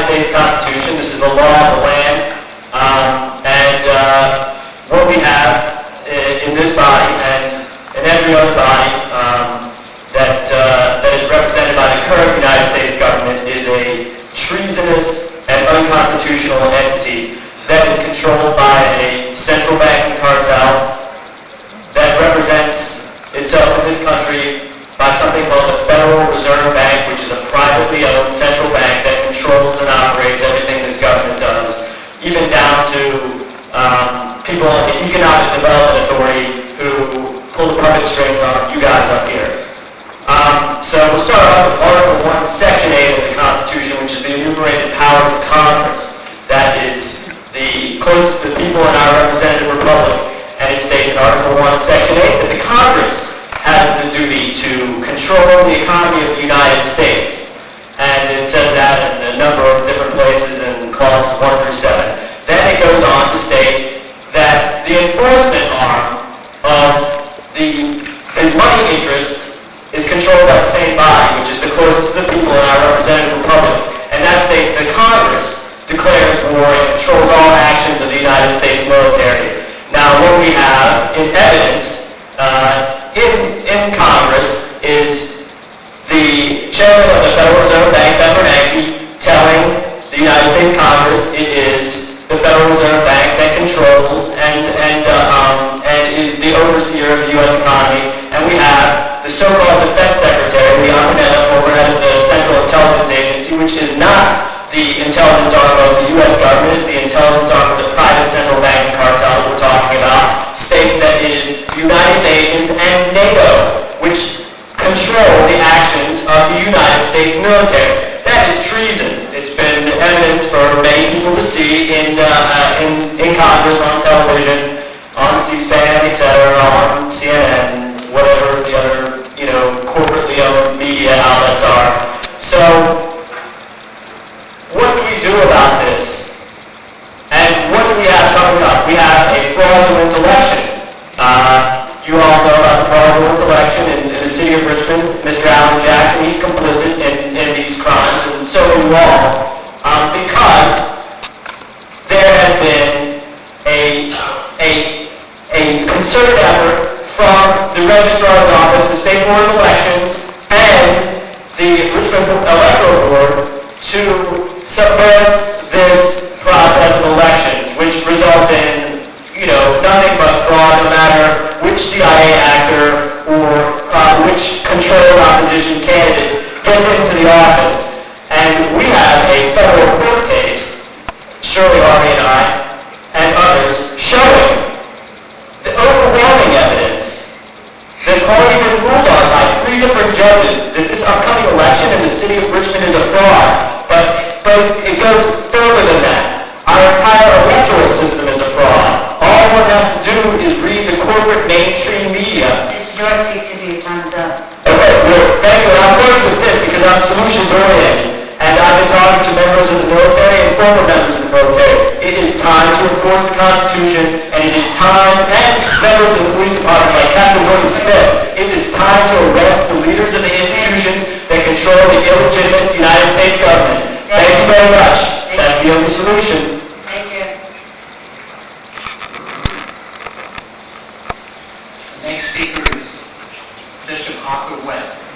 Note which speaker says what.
Speaker 1: United States Constitution. This is the law of the land. What we have in this body and in every other body that is represented by the current United States government is a treasonous and unconstitutional entity that is controlled by a central banking cartel that represents itself in this country by something called the Federal Reserve Bank, which is a privately owned central bank that controls and operates everything this government does, even down to people on the Economic Development Authority who pull the puppet strings on you guys up here. So we'll start off with Article 1, Section 8 of the Constitution, which is the enumerated powers of Congress. That is the closest to the people in our representative republic. And it states in Article 1, Section 8 that the Congress has the duty to control the economy of the United States. And it says that in a number of different places in clauses 1 through 7. Then it goes on to state that the enforcement arm of the money interest is controlled by the same body, which is the closest to the people in our representative republic. And that states that Congress declares war and controls all actions of the United States military. Now, what we have in evidence in Congress is the chairman of the Federal Reserve Bank, Ben Bernanke, telling the United States Congress it is the Federal Reserve Bank that controls and is the overseer of the U.S. economy. And we have the so-called Defense Secretary, Leon Panetta, former head of the Central Intelligence Agency, which is not the intelligence arm of the U.S. government, the intelligence arm of the private central banking cartel we're talking about, states that it is United Nations and NATO which control the actions of the United States military. That is treason. It's been evidence for many people to see in Congress, on television, on C-SPAN, etc., on CNN, whatever the other, corporately owned media outlets are. So, what do we do about this? And what do we have coming up? We have a fraudulent election. You all know about the fraudulent election in the city of Richmond. Mr. Alan Jackson, he's complicit in these crimes, and so are you all. Because there has been a concerted effort from the Registrar's Office, the State Board of Elections, and the Richmond Electoral Board to subvert this process of elections, which results in, nothing but fraud, no matter which CIA actor or which controlled opposition candidate gets into the office. And we have a federal court case, Shirley Harvey and I, and others, showing the overwhelming evidence that's already been ruled on by 3 different judges that this upcoming election in the city of Richmond is a fraud. But it goes further than that. Our entire electoral system is a fraud. All one has to do is read the corporate mainstream media.
Speaker 2: Mr. Dorsey, your time's up.
Speaker 1: Okay, well, thank you. And I'm close with this because I'm solutions oriented. And I've been talking to members of the military and former members of the military. It is time to enforce the Constitution, and it is time, and members of the police department like Captain William Smith, it is time to arrest the leaders of the institutions that control the illegitimate United States government. Thank you very much. That's the only solution.
Speaker 2: Thank you.
Speaker 3: The next speaker is Bishop Hawker West.